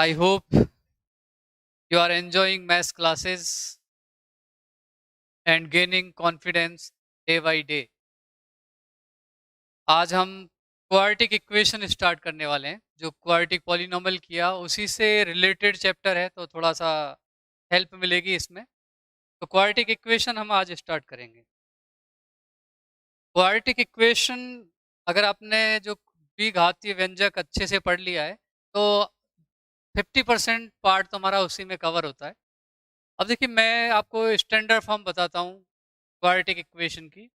I hope you are enjoying math classes and gaining confidence day by day. आज हम quadratic equation start करने वाले हैं। जो क्वाड्रेटिक पॉलिनॉमियल किया उसी से रिलेटेड चैप्टर है, तो थोड़ा सा हेल्प मिलेगी इसमें। तो क्वाड्रेटिक इक्वेशन हम आज स्टार्ट करेंगे। क्वाड्रेटिक इक्वेशन अगर आपने जो द्विघातीय व्यंजक अच्छे से पढ़ लिया है तो 50% पार्ट तो हमारा उसी में कवर होता है। अब देखिए, मैं आपको स्टैंडर्ड फॉर्म बताता हूँ क्वाड्रेटिक इक्वेशन की।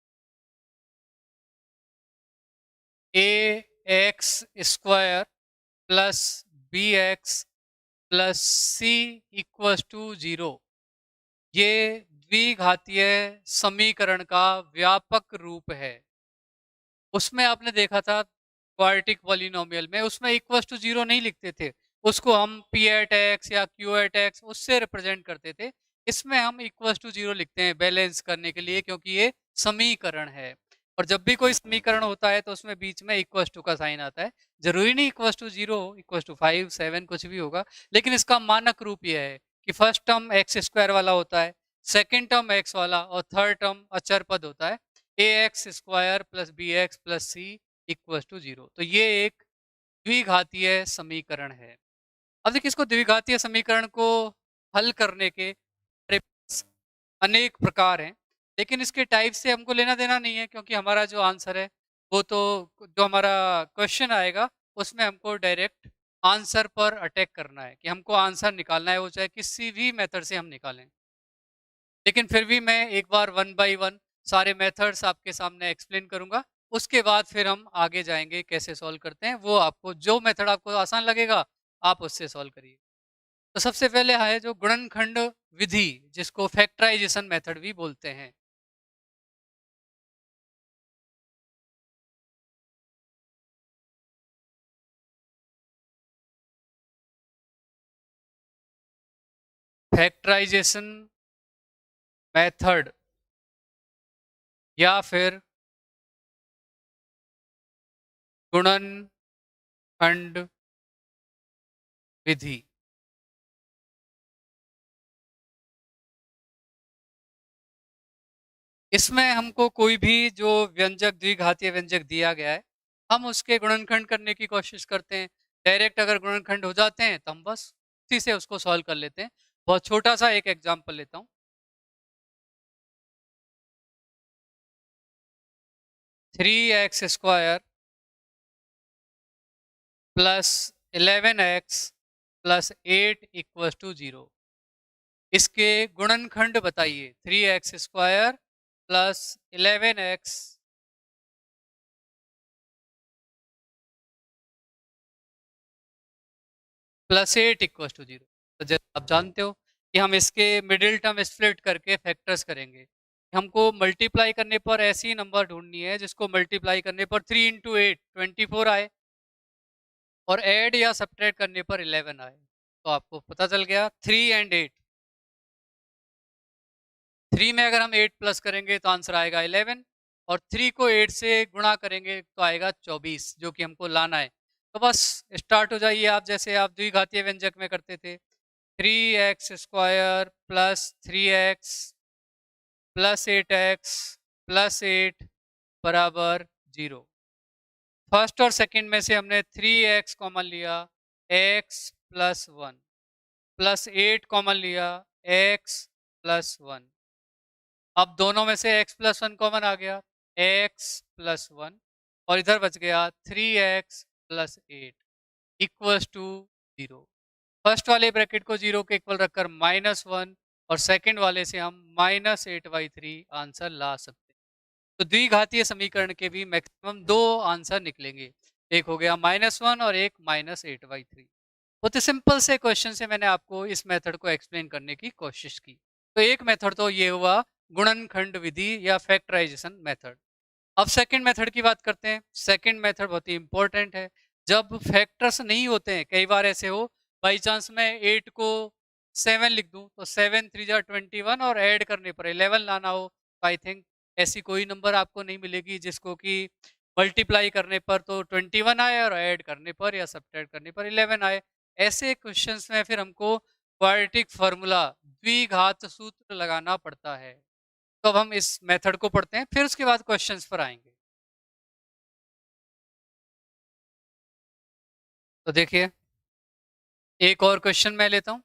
A X square plus B X plus C equals to 0, ये द्विघातीय समीकरण का व्यापक रूप है। उसमें आपने देखा था क्वाड्रेटिक पॉलिनोमियल में, उसमें इक्वल्स टू 0 नहीं लिखते थे, उसको हम पी एट एक्स या क्यू एट एक्स उससे रिप्रेजेंट करते थे। इसमें हम इक्वल्स टू 0 लिखते हैं बैलेंस करने के लिए, क्योंकि ये समीकरण है। और जब भी कोई समीकरण होता है तो उसमें बीच में इक्वल्स टू का साइन आता है। जरूरी नहीं इक्वल्स टू 0, इक्वल्स टू 5, 7 कुछ भी होगा, लेकिन इसका मानक रूप यह है कि फर्स्ट टर्म एक्स स्क्वायर वाला होता है, सेकेंड टर्म एक्स वाला, और थर्ड टर्म अचर पद होता है A X square plus B X plus C equal to 0। तो ये एक द्विघातीय समीकरण है। अब देखिए, इसको द्विघातीय समीकरण को हल करने के हमारे पास अनेक प्रकार हैं, लेकिन इसके टाइप से हमको लेना देना नहीं है, क्योंकि हमारा जो आंसर है वो तो जो हमारा क्वेश्चन आएगा उसमें हमको डायरेक्ट आंसर पर अटैक करना है कि हमको आंसर निकालना है, वो चाहे किसी भी मेथड से हम निकालें। लेकिन फिर भी मैं एक बार वन बाय वन सारे मेथड्स आपके सामने एक्सप्लेन करूंगा। उसके बाद फिर हम आगे जाएंगे कैसे सॉल्व करते हैं, वो आपको जो मेथड आपको आसान लगेगा आप उससे सॉल्व करिए। तो सबसे पहले है जो गुणनखंड विधि, जिसको फैक्टराइजेशन मेथड भी बोलते हैं। फैक्टराइजेशन मेथड या फिर गुणनखंड विधि। इसमें हमको कोई भी जो व्यंजक द्विघातीय व्यंजक दिया गया है, हम उसके गुणनखंड करने की कोशिश करते हैं। डायरेक्ट अगर गुणनखंड हो जाते हैं तो हम बस उसी से उसको सॉल्व कर लेते हैं। बहुत छोटा सा एक एग्जांपल लेता हूँ। 3x² plus 11x plus 8 equal to 0। इसके गुणनखंड बताइए। 3x² plus 11x plus 8 equal to 0। तो जैसे आप जानते हो कि हम इसके मिडिल टर्म स्प्लिट करके फैक्टर्स करेंगे। हमको मल्टीप्लाई करने पर ऐसी नंबर ढूंढनी है जिसको मल्टीप्लाई करने पर 3 इंटू 8 24 आए, और ऐड या सब्ट्रैक्ट करने पर 11 आए। तो आपको पता चल गया 3 एंड 8। 3 में अगर हम 8 प्लस करेंगे तो आंसर आएगा 11, और 3 को 8 से गुणा करेंगे तो आएगा 24, जो कि हमको लाना है। तो बस स्टार्ट हो जाइए आप, जैसे आप द्विघातीय व्यंजक में करते थे। 3x² plus 3x plus 8x plus 8 बराबर 0। फर्स्ट और सेकंड में से हमने 3x कॉमन लिया, x प्लस 1 प्लस 8 कॉमन लिया, x प्लस 1। अब दोनों में से x प्लस 1 कॉमन आ गया, x प्लस 1, और इधर बच गया 3x plus 8 equals to 0। First वाले ब्रैकेट को 0 के इक्वल रखकर -1, और सेकंड वाले से हम -8/3 आंसर ला सकते हैं। तो द्विघातीय समीकरण के भी मैक्सिमम दो आंसर निकलेंगे, एक हो गया -1 और एक -8/3। बहुत ही सिंपल से क्वेश्चन से मैंने आपको इस मेथड को एक्सप्लेन करने की कोशिश की। तो एक मेथड तो ये हुआ गुणनखंड विधि या फैक्टराइजेशन मेथड। अब सेकंड मेथड की बात करते हैं। सेकंड मेथड बहुत ही इंपॉर्टेंट है। जब फैक्टर्स नहीं होते हैं, कई बार ऐसे हो बाई चांस मैं 8 को 7 लिख दूं तो 7 3 जा 21, और ऐड करने पर 11 लाना हो, तो आई थिंक ऐसी कोई नंबर आपको नहीं मिलेगी जिसको कि मल्टीप्लाई करने पर तो 21 आए और ऐड करने पर या सब्ट्रैक्ट करने पर 11 आए। ऐसे क्वेश्चंस में फिर हमको क्वाड्रेटिक फॉर्मूला द्विघात सूत्र लगाना पड़ता है। तो अब हम इस मेथड को पढ़ते हैं, फिर उसके बाद क्वेश्चंस पर आएंगे। तो देखिए, एक और क्वेश्चन मैं लेता हूं।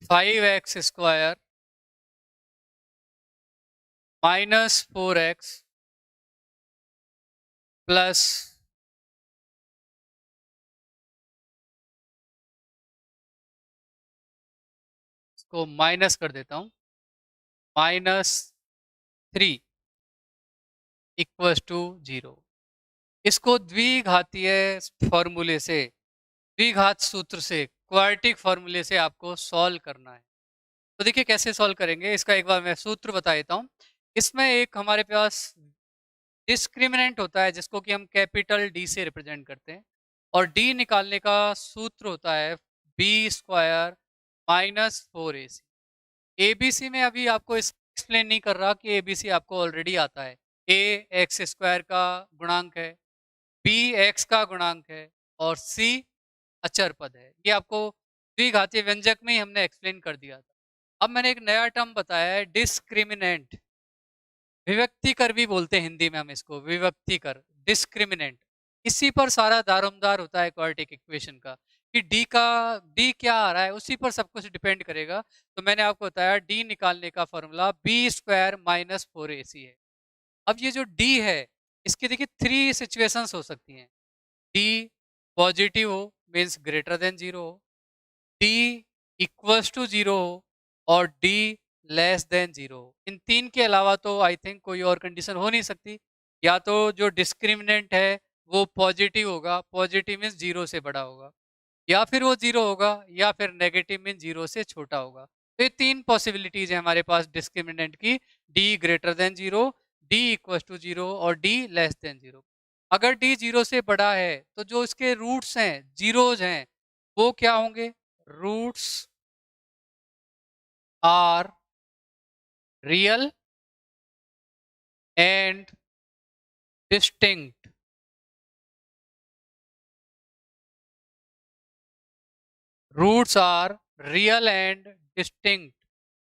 5x² माइनस 4x प्लस इसको माइनस कर देता हूं, -3 इक्वल्स टू 0। इसको द्विघातीय फॉर्मूले से, द्विघात सूत्र से, क्वाड्रेटिक फॉर्मूले से आपको सॉल्व करना है। तो देखिए कैसे सॉल्व करेंगे, इसका एक बार मैं सूत्र बता देता हूँ। इसमें एक हमारे पास डिस्क्रिमिनेंट होता है जिसको कि हम कैपिटल डी से रिप्रेजेंट करते हैं, और डी निकालने का सूत्र होता है b² माइनस 4ac। एबीसी में अभी आपको एक्सप्लेन नहीं कर रहा कि एबीसी आपको ऑलरेडी आता है। ए x² का गुणांक है, बी एक्स का गुणांक है, और सी अचर पद है। ये आपको द्विघाती व्यंजक में ही हमने एक्सप्लेन कर दिया था। अब मैंने एक नया टर्म बताया है, डिस्क्रिमिनेंट। विभक्ति कर भी बोलते हैं हिंदी में हम इसको, विभक्ति कर, डिस्क्रिमिनेंट। इसी पर सारा दारोमदार होता है क्वाड्रेटिक इक्वेशन का, कि डी क्या आ रहा है उसी पर सब कुछ डिपेंड करेगा। तो मैंने आपको बताया डी निकालने का फॉर्मूला b² माइनस 4ac है। अब ये जो डी है, इसकी देखिए 3 सिचुएशंस हो सकती हैं। डी पॉजिटिव हो, मीन्स ग्रेटर देन 0 हो, डी इक्वल्स टू 0 हो, और डी लेस देन 0 हो। इन तीन के अलावा तो आई थिंक कोई और कंडीशन हो नहीं सकती। या तो जो डिस्क्रिमिनेंट है वो पॉजिटिव होगा, पॉजिटिव मीन्स 0 से बड़ा होगा, या फिर वो 0 होगा, या फिर नेगेटिव मीन 0 से छोटा होगा। तो ये तीन पॉसिबिलिटीज है हमारे पास डिस्क्रिमिनेंट की, D greater than 0, D equal to 0, और डी लेस देन 0। अगर डी 0 से बड़ा है तो जो इसके रूट्स हैं, जीरोज हैं, वो क्या होंगे? Roots are real and distinct. Roots are real and distinct.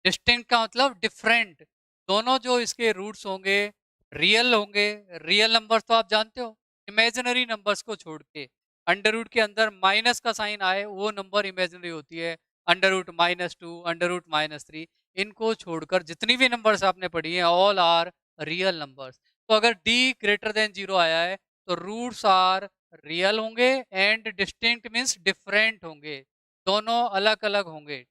Distinct का मतलब डिफरेंट। दोनों जो इसके रूट्स होंगे रियल होंगे। रियल नंबर्स तो आप जानते हो, इमेजिनरी नंबर्स को छोड़ के, अंडर रूट के अंदर माइनस का साइन आए वो नंबर इमेजिनरी होती है। अंडर रूट -2, अंडर रूट -3, इनको छोड़कर जितनी भी नंबर्स आपने पढ़ी हैं ऑल आर रियल नंबर्स। तो अगर डी ग्रेटर देन 0 आया है तो रूट्स आर रियल होंगे एंड डिस्टिंक्ट मीन्स डिफरेंट होंगे, दोनों अलग अलग होंगे।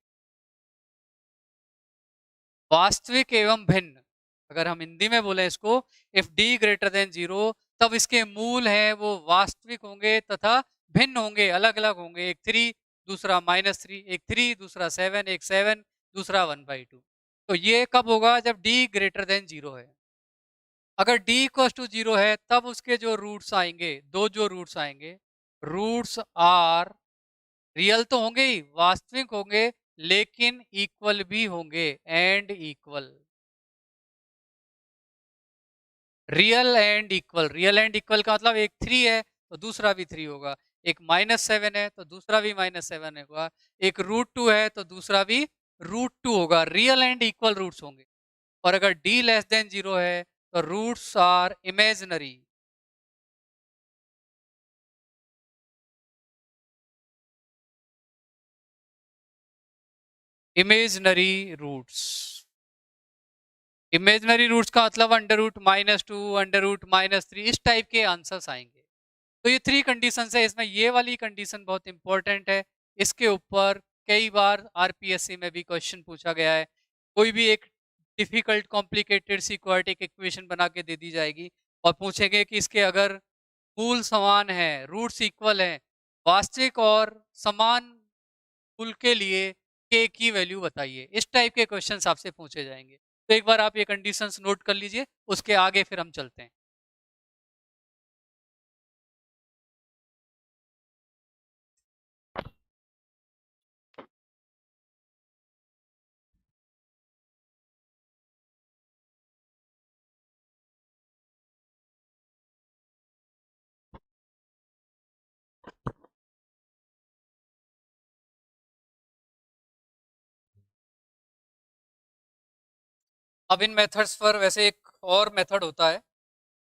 वास्तविक एवं भिन्न, अगर हम हिंदी में बोले इसको, इफ डी ग्रेटर देन 0, तब इसके मूल हैं वो वास्तविक होंगे तथा भिन्न होंगे, अलग अलग होंगे। एक 3 दूसरा -3, एक 3 दूसरा 7, एक 7 दूसरा 1/2। तो ये कब होगा? जब डी ग्रेटर देन 0 है। अगर डी इक्वल टू 0 है तब उसके जो रूट्स आएंगे, दो जो रूट्स आएंगे, रूट्स आर रियल तो होंगे ही, वास्तविक होंगे, लेकिन इक्वल भी होंगे, and equal. Real and equal, real and equal का मतलब एक 3 है तो दूसरा भी 3 होगा, एक -7 है तो दूसरा भी -7 होगा, एक √2 है तो दूसरा भी √2 होगा। रियल एंड इक्वल रूट्स होंगे। और अगर d लेस देन 0 है तो roots are imaginary. Imaginary roots, imaginary roots का मतलब अंडर रूट -2, अंडर रूट -3, इस टाइप के आंसर्स आएंगे। तो ये 3 कंडीशन है। इसमें ये वाली कंडीशन बहुत इंपॉर्टेंट है। इसके ऊपर कई बार आरपीएससी में भी क्वेश्चन पूछा गया है। कोई भी एक डिफिकल्ट कॉम्प्लिकेटेड सी क्वाड्रेटिक इक्वेशन बना के दे दी जाएगी और पूछेंगे कि इसके अगर मूल समान है, रूट्स इक्वल हैं, वास्तविक और समान कुल के लिए के की वैल्यू बताइए। इस टाइप के क्वेश्चंस आपसे पूछे जाएंगे। तो एक बार आप ये कंडीशंस नोट कर लीजिए, उसके आगे फिर हम चलते हैं। अब इन मेथड्स पर वैसे एक और मेथड होता है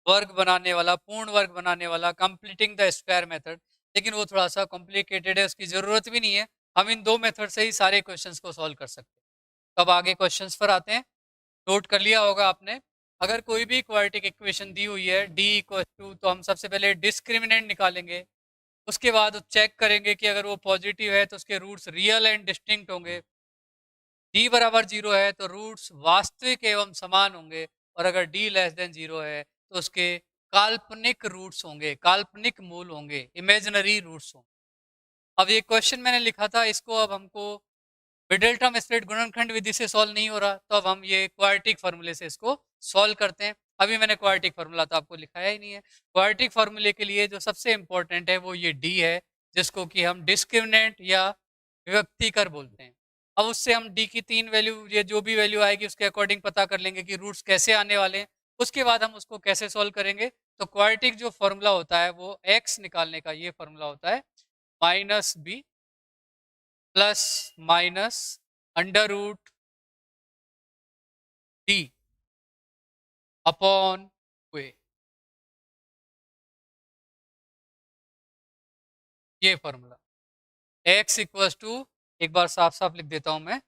वर्ग बनाने वाला, पूर्ण वर्ग बनाने वाला, कंप्लीटिंग द स्क्वायर मेथड, लेकिन वो थोड़ा सा कॉम्प्लिकेटेड है, उसकी ज़रूरत भी नहीं है। हम इन दो मेथड से ही सारे क्वेश्चंस को सॉल्व कर सकते हैं। अब आगे क्वेश्चंस पर आते हैं। नोट कर लिया होगा आपने, अगर कोई भी क्वाड्रेटिक इक्वेशन दी हुई है डी इक्वल टू, तो हम सबसे पहले डिस्क्रिमिनेंट निकालेंगे। उसके बाद चेक करेंगे कि अगर वो पॉजिटिव है तो उसके रूट्स रियल एंड डिस्टिंक्ट होंगे। डी बराबर जीरो है तो रूट्स वास्तविक एवं समान होंगे, और अगर डी लेस देन जीरो है तो उसके काल्पनिक रूट्स होंगे, काल्पनिक मूल होंगे, इमेजिनरी रूट्स होंगे। अब ये क्वेश्चन मैंने लिखा था, इसको अब हमको मिडिलटर्म स्प्लिट गुणनखंड विधि से सॉल्व नहीं हो रहा, तो अब हम ये क्वाड्रेटिक फार्मूले से इसको सॉल्व करते हैं। अभी मैंने क्वाड्रेटिक फार्मूला तो आपको लिखाया ही नहीं है। क्वाड्रेटिक फार्मूले के लिए जो सबसे इंपॉर्टेंट है वो ये डी है, जिसको कि हम डिस्क्रिमिनेंट या विभक्तिकर बोलते हैं। अब उससे हम डी की तीन वैल्यू, ये जो भी वैल्यू आएगी उसके अकॉर्डिंग पता कर लेंगे कि रूट्स कैसे आने वाले हैं। उसके बाद हम उसको कैसे सॉल्व करेंगे, तो क्वाड्रेटिक जो फॉर्मूला होता है वो एक्स निकालने का ये फॉर्मूला होता है minus B plus minus under root D upon A, ये फॉर्मूला x इक्वल टू, एक बार साफ साफ लिख देता हूं मैं,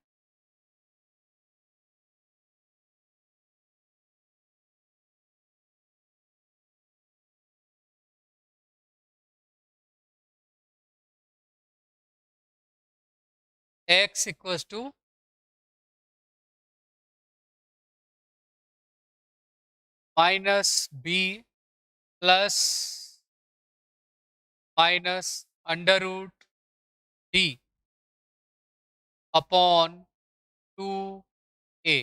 x equal to minus B plus minus under root D upon two A.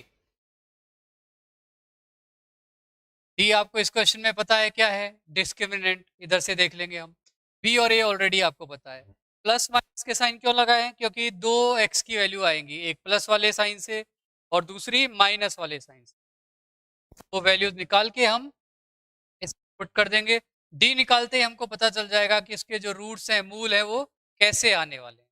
D आपको इस क्वेश्चन में पता है क्या है, डिस्क्रिमिनेंट, इधर से देख लेंगे हम। बी और ए ऑलरेडी आपको पता है। प्लस माइनस के साइन क्यों लगाए हैं, क्योंकि दो एक्स की वैल्यू आएंगी, एक प्लस वाले साइन से और दूसरी माइनस वाले साइन से। वो वैल्यूज निकाल के हम इसको पुट कर देंगे। डी निकालते ही हमको पता चल जाएगा कि इसके जो रूट्स हैं, मूल है, वो कैसे आने वाले हैं।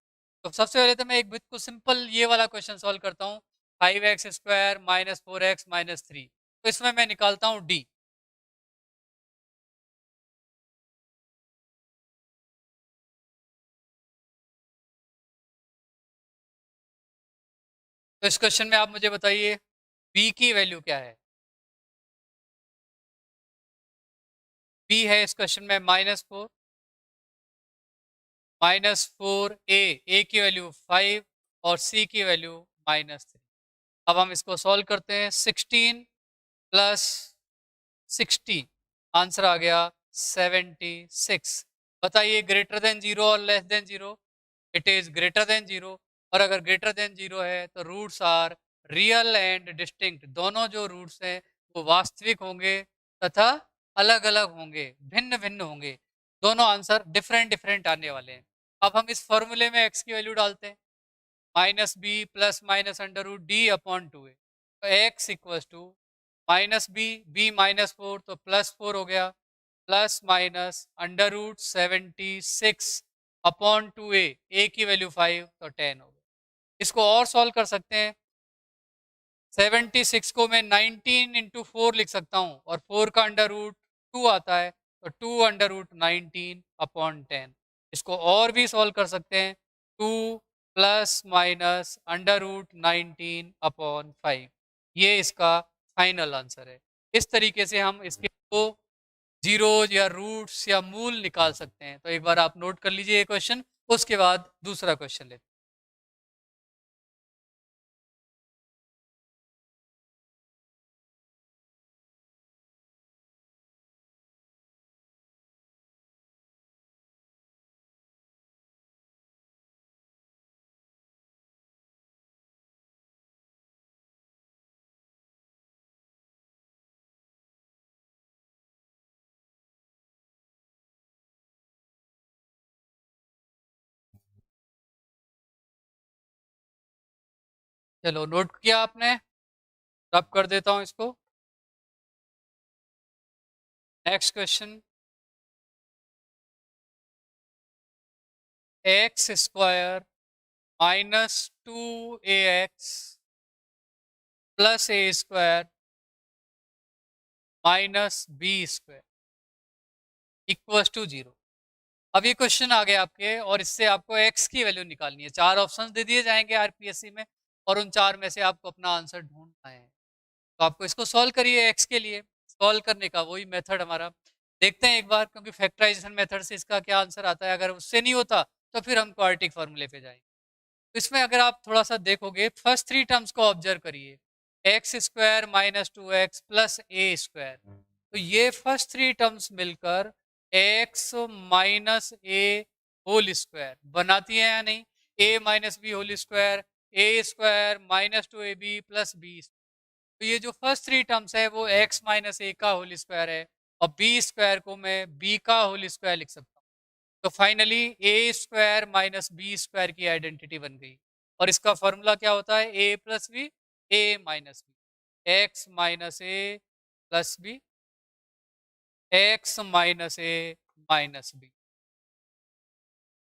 तो सबसे पहले तो मैं एक बिल्कुल सिंपल ये वाला क्वेश्चन सॉल्व करता हूँ। 5x² माइनस 4x माइनस 3, तो इसमें मैं निकालता हूँ डी। तो इस क्वेश्चन में आप मुझे बताइए बी की वैल्यू क्या है। बी है इस क्वेश्चन में -4, -4 ए की वैल्यू 5 और सी की वैल्यू -3। अब हम इसको सॉल्व करते हैं। 16 प्लस 60, आंसर आ गया 76। बताइए ग्रेटर देन जीरो और less than zero. It is greater than zero, और अगर ग्रेटर देन जीरो है तो roots are real and distinct, दोनों जो रूट्स हैं वो वास्तविक होंगे तथा अलग अलग होंगे, भिन्न भिन्न होंगे। दोनों आंसर डिफरेंट डिफरेंट आने वाले हैं। अब हम इस फॉर्मूले में x की वैल्यू डालते हैं, minus B plus minus under root D upon two A. तो X equal to minus B, B -4 तो +4 हो गया, plus minus under root 76 upon two A की वैल्यू 5 तो 10 हो गया। इसको और सॉल्व कर सकते हैं। 76 को मैं 19 इंटू 4 लिख सकता हूँ, और 4 का अंडर रूट 2 आता है, तो 2 अंडर रूट 19 अपॉन 10। इसको और भी सॉल्व कर सकते हैं, 2 plus minus under root 19 upon 5। ये इसका फाइनल आंसर है। इस तरीके से हम इसके दो जीरोज या रूट्स या मूल निकाल सकते हैं। तो एक बार आप नोट कर लीजिए ये क्वेश्चन, उसके बाद दूसरा क्वेश्चन लेते हैं। चलो नोट किया आपने, रब कर देता हूँ इसको। Next question, x² -2ax plus a² minus B square equal to 0। अब ये क्वेश्चन आ गया आपके और इससे आपको x की वैल्यू निकालनी है। 4 ऑप्शंस दे दिए जाएंगे आरपीएससी में और उन 4 में से आपको अपना आंसर ढूंढना है। तो आपको इसको सॉल्व करिए x के लिए। सॉल्व करने का वही मेथड हमारा देखते हैं एक बार, क्योंकि फैक्टराइजेशन मेथड से इसका क्या आंसर आता है। अगर उससे नहीं होता तो फिर हम क्वाड्रेटिक फॉर्मूले पे जाएंगे। तो इसमें अगर आप थोड़ा सा देखोगे, फर्स्ट 3 टर्म्स को ऑब्जर्व करिए, x square minus 2x plus ए स्क्वायर। तो ये फर्स्ट 3 टर्म्स मिलकर x minus a whole square बनाती है या नहीं। a minus b whole square, a square minus 2ab plus B. तो ये जो फर्स्ट 3 टर्म्स है वो x माइनस ए का होल स्क्वायर है और b स्क्वायर को मैं b का होल स्क्वायर लिख सकता हूँ। तो finally A square minus B square की आइडेंटिटी बन गई। और इसका फॉर्मूला क्या होता है, A plus B, A minus B, X minus A plus B, X minus A minus B.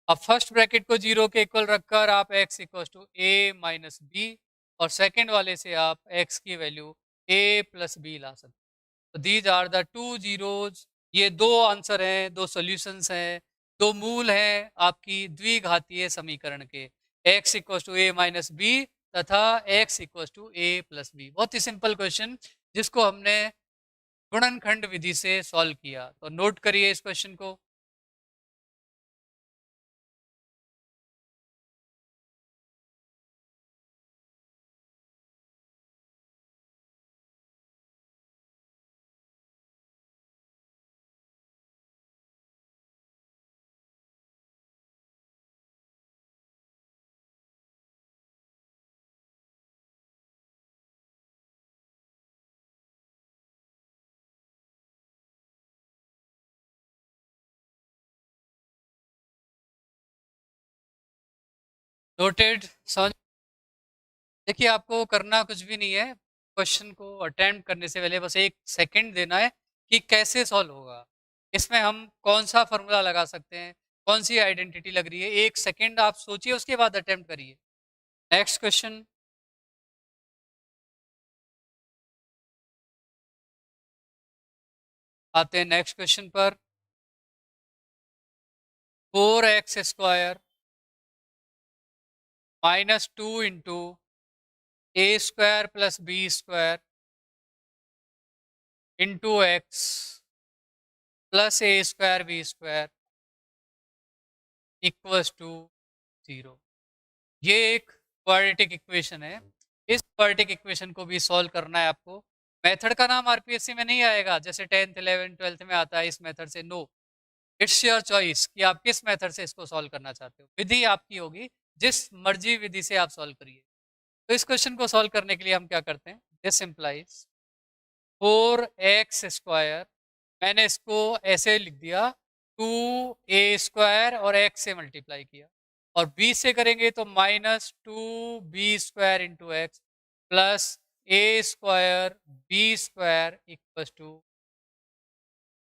अब फर्स्ट ब्रैकेट को 0 के इक्वल रखकर आप x equal to A minus B और सेकेंड वाले से आप x की वैल्यू a प्लस बी ला सकते हैं। तो दीज आर द 2 जीरोज। ये 2 आंसर हैं, 2 सॉल्यूशंस हैं, 2 मूल हैं आपकी द्विघातीय समीकरण के, x equal to A minus B तथा x equal to A plus B. बहुत ही सिंपल क्वेश्चन जिसको हमने गुणनखंड विधि से सॉल्व किया। तो नोट करिए इस क्वेश्चन को। नोटेड। समझ। देखिए आपको करना कुछ भी नहीं है, क्वेश्चन को अटेम्प्ट करने से पहले बस 1 सेकंड देना है कि कैसे सॉल्व होगा। इसमें हम कौन सा फॉर्मूला लगा सकते हैं, कौन सी आइडेंटिटी लग रही है, 1 सेकंड आप सोचिए, उसके बाद अटेम्प्ट करिए। नेक्स्ट क्वेश्चन आते हैं नेक्स्ट क्वेश्चन पर। 4x square minus 2 into A square plus B square into X plus A square B square equals to 0। ये एक क्वाड्रेटिक इक्वेशन है। इस क्वाड्रेटिक इक्वेशन को भी सॉल्व करना है आपको। मेथड का नाम आरपीएससी में नहीं आएगा जैसे 10th 11th 12th में आता है इस मेथड से। नो, इट्स योर चॉइस कि आप किस मेथड से इसको सॉल्व करना चाहते हो। विधि आपकी होगी, जिस मर्जी विधि से आप सॉल्व करिए। तो इस क्वेश्चन को सॉल्व करने के लिए हम क्या करते हैं, दिस इम्प्लाइज 4x स्क्वायर, मैंने इसको ऐसे लिख दिया 2a स्क्वायर और x से मल्टीप्लाई किया, और b से करेंगे तो minus 2b square into X plus A square B square equal to.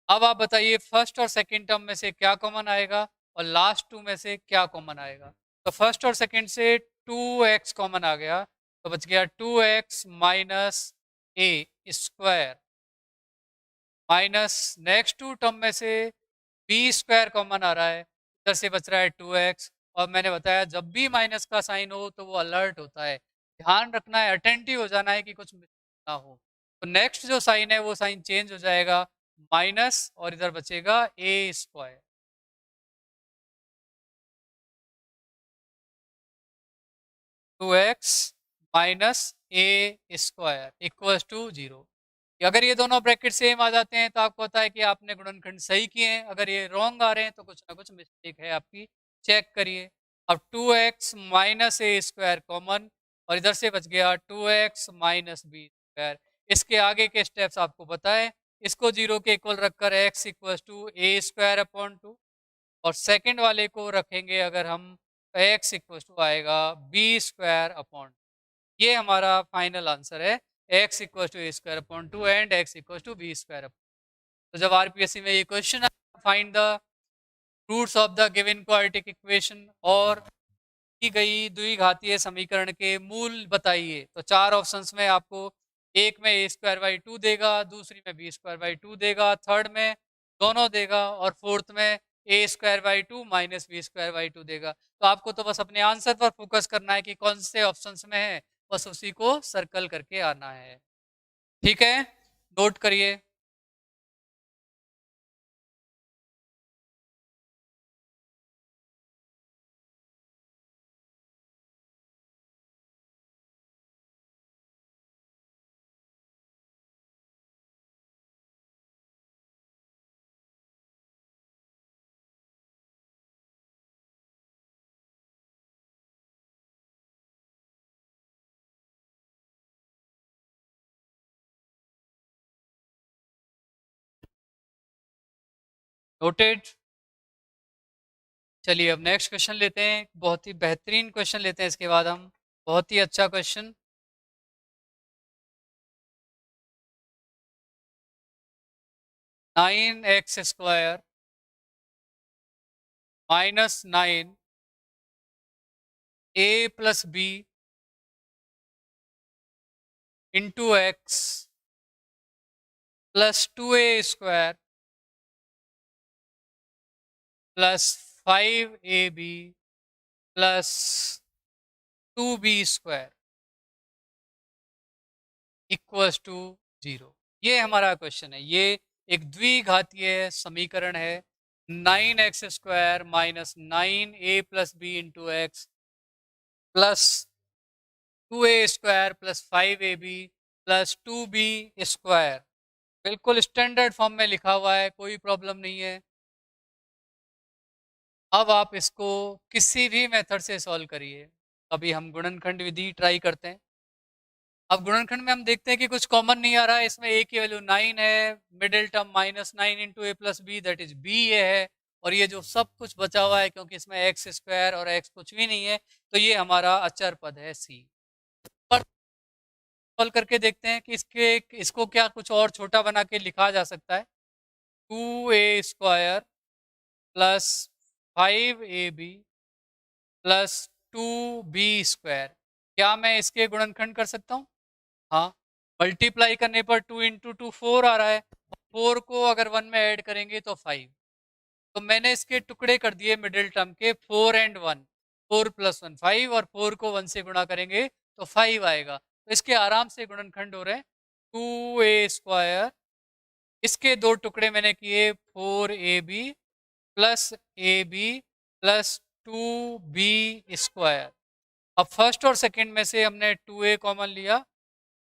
अब आप बताइए फर्स्ट और सेकंड टर्म में से क्या कॉमन आएगा और लास्ट 2 में से क्या कॉमन आएगा। तो फर्स्ट और सेकंड से 2x कॉमन आ गया, तो बच गया 2x minus a square minus next 2 term में से बी स्क्वायर कॉमन आ रहा है, इधर से बच रहा है 2x। और मैंने बताया जब भी माइनस का साइन हो तो वो अलर्ट होता है, ध्यान रखना है, अटेंटिव हो जाना है कि कुछ मिस ना हो। तो नेक्स्ट जो साइन है वो साइन चेंज हो जाएगा, माइनस, और इधर बचेगा a square. 2x minus a square equal to 0। अगर ये दोनों ब्रैकेट सेम आ जाते हैं तो आपको पता है कि आपने गुणनखंड सही किए हैं। अगर ये रॉन्ग आ रहे हैं तो कुछ ना कुछ मिस्टेक है आपकी, चेक करिए। अब 2x minus a square common और इधर से बच गया 2x माइनस बी स्क्वायर। इसके आगे के स्टेप्स आपको पता है, इसको 0 के इक्वल रखकर x equal to A square upon 2, और सेकेंड वाले को रखेंगे अगर हम तो x इक्वल टू आएगा बी स्क्वायर अपॉन। ये हमारा फाइनल आंसर है, x equal to A square upon 2 and x equal to B square upon. तो जब आरपीएससी में ये question find the roots of the given quadratic equation और की गई द्विघातीय समीकरण के मूल बताइए, तो 4 ऑप्शंस में आपको एक में ए स्क्वायर बाई 2 देगा, दूसरी में बी स्क्वायर बाई 2 देगा, थर्ड में दोनों देगा और फोर्थ में a square by 2 minus B square by 2 देगा। तो आपको तो बस अपने आंसर पर फोकस करना है कि कौन से ऑप्शंस में है, बस उसी को सर्कल करके आना है। ठीक है, नोट करिए। नोटेड। चलिए अब नेक्स्ट क्वेश्चन लेते हैं, बहुत ही बेहतरीन क्वेश्चन लेते हैं इसके बाद हम, बहुत ही अच्छा question. 9x² minus 9 a plus B into X plus 2a² plus 5ab plus 2b² equals to 0। ये हमारा क्वेश्चन है। ये एक द्विघातीय समीकरण है। 9x² minus 9a plus B into X plus 2a² plus 5ab plus 2b²। बिल्कुल स्टैंडर्ड फॉर्म में लिखा हुआ है, कोई प्रॉब्लम नहीं है। अब आप इसको किसी भी मेथड से सॉल्व करिए। अभी हम गुणनखंड विधि ट्राई करते हैं। अब गुणनखंड में हम देखते हैं कि कुछ कॉमन नहीं आ रहा है। इसमें ए की वैल्यू 9 है, middle term minus 9 into A plus B that is B ये है, और ये जो सब कुछ बचा हुआ है क्योंकि इसमें x² और x कुछ भी नहीं है, तो ये हमारा अचर पद है सी। पर सॉल्व करके देखते हैं कि इसको क्या कुछ और छोटा बना के लिखा जा सकता है। 2a² plus 5ab plus 2b²। क्या मैं इसके गुणनखंड कर सकता हूँ? हाँ, मल्टीप्लाई करने पर 2 इंटू 2 4 आ रहा है। 4 को अगर 1 में ऐड करेंगे तो 5। तो मैंने इसके टुकड़े कर दिए मिडिल टर्म के 4 एंड 1। 4 प्लस 1 5 और 4 को 1 से गुणा करेंगे तो 5 आएगा। तो इसके आराम से गुणनखंड हो रहे हैं। 2a² इसके दो टुकड़े मैंने किए 4ab plus ab plus 2b²। अब फर्स्ट और सेकंड में से हमने 2a कॉमन लिया,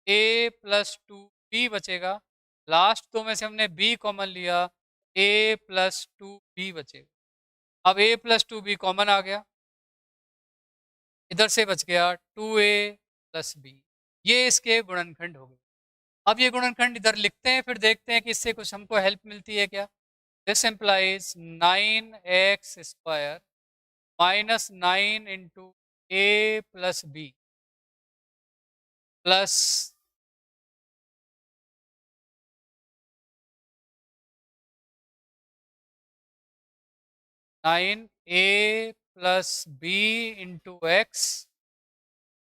a प्लस 2b बचेगा। लास्ट दो में से हमने b कॉमन लिया, a प्लस 2b बचेगा। अब a प्लस 2b कॉमन आ गया, इधर से बच गया 2a प्लस b। ये इसके गुणनखंड हो गए। अब ये गुणनखंड इधर लिखते हैं, फिर देखते हैं कि इससे कुछ हमको हेल्प मिलती है क्या। This implies 9x² minus 9 into A plus B plus 9a plus B into X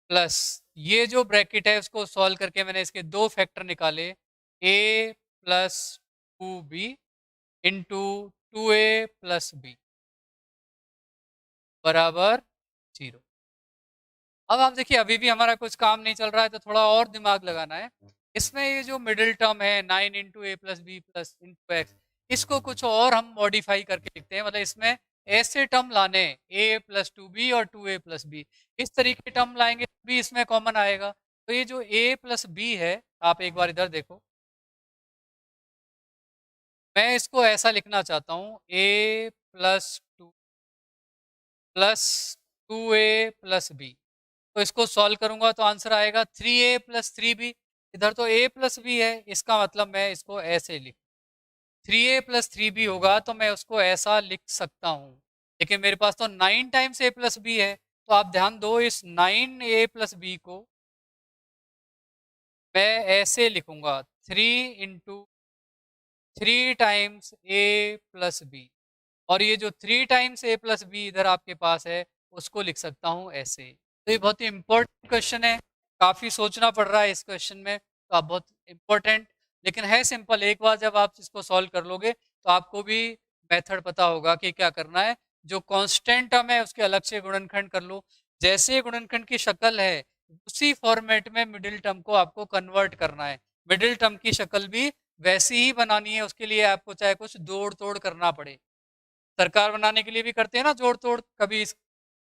plus ये जो ब्रैकेट है उसको सॉल्व करके मैंने इसके दो फैक्टर निकाले, a plus 2b into 2a plus B बराबर 0। अब आप देखिए अभी भी हमारा कुछ काम नहीं चल रहा है, तो थोड़ा और दिमाग लगाना है। इसमें ये जो मिडिल टर्म है 9 इंटू ए plus B plus into x, इसको कुछ और हम मॉडिफाई करके लिखते हैं। मतलब इसमें ऐसे टर्म लाने a प्लस 2b और 2a प्लस बी, इस तरीके टर्म लाएंगे भी इसमें कॉमन आएगा। तो ये जो a प्लस बी है, आप एक बार इधर देखो, मैं इसको ऐसा लिखना चाहता हूँ a plus 2 plus 2a plus B. तो इसको सॉल्व करूंगा तो आंसर आएगा 3a प्लस 3b। इधर तो a प्लस बी है, इसका मतलब मैं इसको ऐसे लिख 3a प्लस 3b होगा, तो मैं उसको ऐसा लिख सकता हूँ। लेकिन मेरे पास तो 9 टाइम्स a प्लस बी है, तो आप ध्यान दो, इस 9a प्लस बी को मैं ऐसे लिखूंगा 3 into 3 times a plus B, और ये जो 3 टाइम्स a प्लस बी इधर आपके पास है उसको लिख सकता हूँ ऐसे। तो ये बहुत ही इंपॉर्टेंट क्वेश्चन है, काफी सोचना पड़ रहा है इस क्वेश्चन में। तो आप बहुत इम्पोर्टेंट, लेकिन है सिंपल। एक बार जब आप इसको सॉल्व कर लोगे तो आपको भी मेथड पता होगा कि क्या करना है। जो कांस्टेंट टर्म है उसके अलग से गुणनखंड कर लो। जैसे गुणनखंड की शक्ल है उसी फॉर्मेट में मिडिल टर्म को आपको कन्वर्ट करना है। मिडिल टर्म की शक्ल भी वैसी ही बनानी है, उसके लिए आपको चाहे कुछ जोड़ तोड़ करना पड़े। सरकार बनाने के लिए भी करते हैं ना जोड़ तोड़, कभी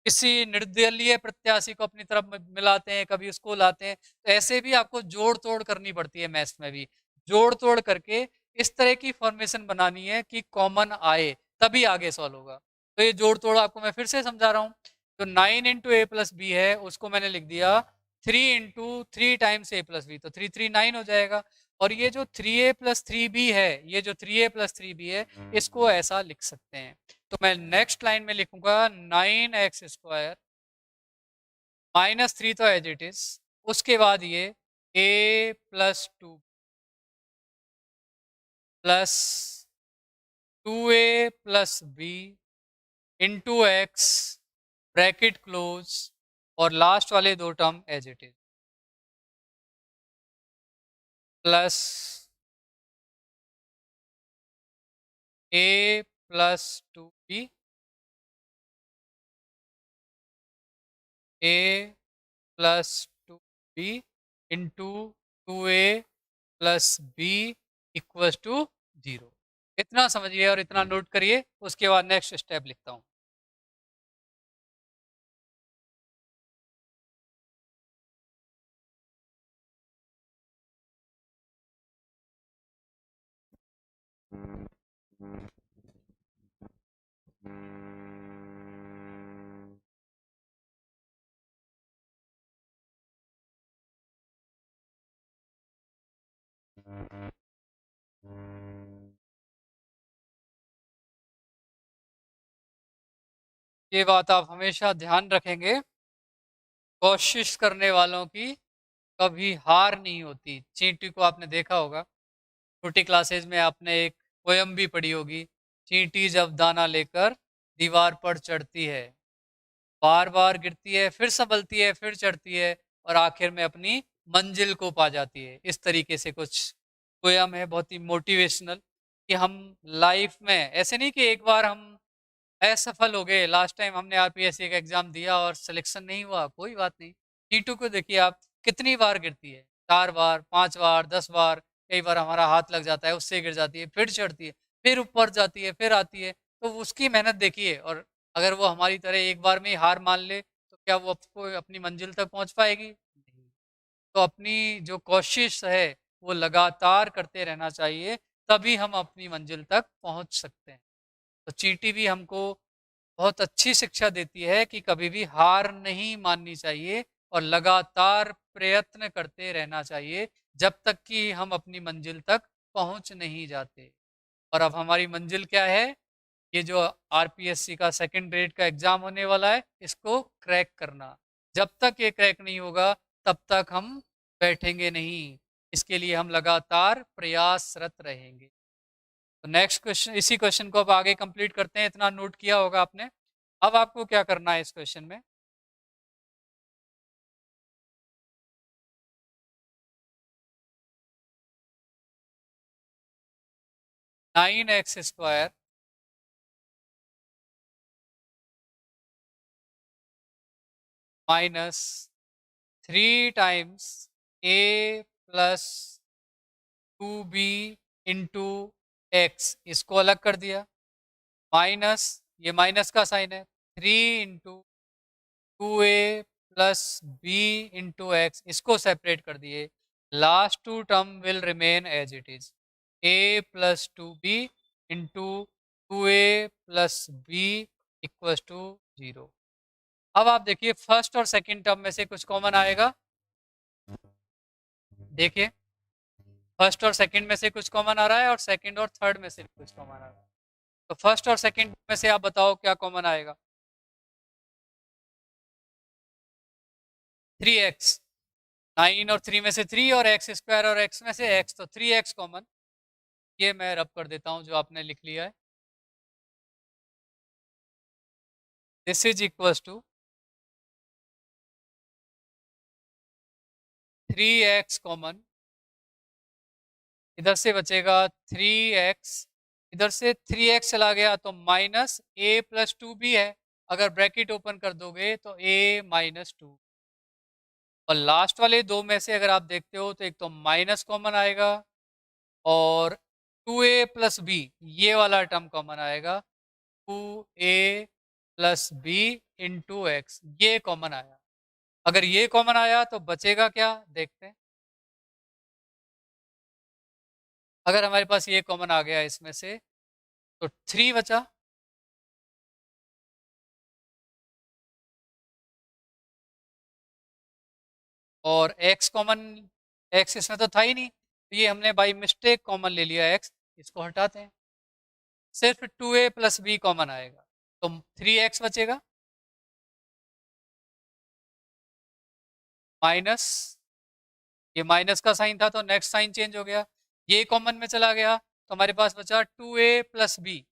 किसी निर्दलीय प्रत्याशी को अपनी तरफ मिलाते हैं, कभी उसको लाते हैं। तो ऐसे भी आपको जोड़ तोड़ करनी पड़ती है मैथ्स में भी। जोड़ तोड़ करके इस तरह की फॉर्मेशन बनानी है कि कॉमन आए, तभी आगे सॉल्व होगा। तो ये जोड़ तोड़ आपको मैं फिर से समझा रहा हूँ। तो 9 इंटू ए प्लस बी है, उसको मैंने लिख दिया 3 इंटू 3 टाइम्स ए प्लस बी, तो 3 3 9 हो जाएगा। और ये जो 3a प्लस 3b है, ये जो 3a प्लस 3b है, इसको ऐसा लिख सकते हैं। तो मैं नेक्स्ट लाइन में लिखूंगा 9x² -3 तो एज इट इज, उसके बाद ये a+2 plus 2a+b into X bracket close, और लास्ट वाले दो term as it is, plus a+2b a+2b into 2a+b equal to 0। इतना समझिए और इतना नोट करिए, उसके बाद नेक्स्ट स्टेप लिखता हूं। ये बात आप हमेशा ध्यान रखेंगे, कोशिश करने वालों की कभी हार नहीं होती। चींटी को आपने देखा होगा, छोटी क्लासेज में आपने एक पोयम भी पढ़ी होगी, चींटी जब दाना लेकर दीवार पर चढ़ती है, बार बार गिरती है, फिर संभलती है, फिर चढ़ती है, और आखिर में अपनी मंजिल को पा जाती है। इस तरीके से कुछ पोयम है, बहुत ही मोटिवेशनल, कि हम लाइफ में ऐसे नहीं कि एक बार हम असफल हो गए। लास्ट टाइम हमने आरपीएससी का एग्जाम दिया और सिलेक्शन नहीं हुआ, कोई बात नहीं। टीटू को देखिए आप, कितनी बार गिरती है, 4 बार, 5 बार, 10 बार, कई बार हमारा हाथ लग जाता है, उससे गिर जाती है, फिर चढ़ती है, फिर ऊपर जाती है, फिर आती है। तो उसकी मेहनत देखिए। और अगर वो हमारी तरह एक बार में ही हार मान ले तो क्या वो आपको अपनी मंजिल तक पहुंच पाएगी? नहीं। तो अपनी जो कोशिश है वो लगातार करते रहना चाहिए, तभी हम अपनी मंजिल तक पहुंच सकते हैं। तो चींटी भी हमको बहुत अच्छी शिक्षा देती है कि कभी भी हार नहीं माननी चाहिए और लगातार प्रयत्न करते रहना चाहिए, जब तक कि हम अपनी मंजिल तक पहुंच नहीं जाते। और अब हमारी मंजिल क्या है? ये जो आरपीएससी का सेकंड ग्रेड का एग्जाम होने वाला है, इसको क्रैक करना। जब तक ये क्रैक नहीं होगा तब तक हम बैठेंगे नहीं, इसके लिए हम लगातार प्रयासरत रहेंगे। तो नेक्स्ट क्वेश्चन, इसी क्वेश्चन को अब आगे कंप्लीट करते हैं। इतना नोट किया होगा आपने। अब आपको क्या करना है इस क्वेश्चन में? Nine x square -3 times a+2b into x, इसको अलग कर दिया, माइनस, ये माइनस का साइन है, 3 इंटू 2a+b इंटू एक्स, इसको सेपरेट कर दिए। Last two term will remain as it is, a+2b into 2a+b equal to 0। अब आप देखिए फर्स्ट और सेकंड टर्म में से कुछ कॉमन आएगा। देखिए फर्स्ट और सेकंड में से कुछ कॉमन आ रहा है, और सेकंड और थर्ड में से भी कुछ कॉमन आ रहा है। तो फर्स्ट और सेकंड में से आप बताओ क्या कॉमन आएगा? 3x, 9 और 3 में से 3, और एक्स स्क्वायर और एक्स में से x, तो 3x कॉमन। ये मैं रब कर देता हूं जो आपने लिख लिया है। This is equal to 3x common इधर से बचेगा 3x, इधर से 3x चला गया तो माइनस a प्लस 2b है, अगर ब्रैकेट ओपन कर दोगे तो a माइनस 2। और लास्ट वाले दो में से अगर आप देखते हो तो एक तो माइनस कॉमन आएगा और 2a प्लस बी ये वाला टर्म कॉमन आएगा, 2a plus B into x ये कॉमन आया। अगर ये कॉमन आया तो बचेगा क्या देखते हैं। अगर हमारे पास ये कॉमन आ गया इसमें से तो 3 बचा, और x कॉमन, x इसमें तो था ही नहीं, तो ये हमने बाई मिस्टेक कॉमन ले लिया x, इसको हटाते हैं, सिर्फ 2a प्लस बी कॉमन आएगा तो 3x बचेगा माइनस, ये माइनस का साइन था तो नेक्स्ट साइन चेंज हो गया, ये कॉमन में चला गया तो हमारे पास बचा 2a प्लस बी,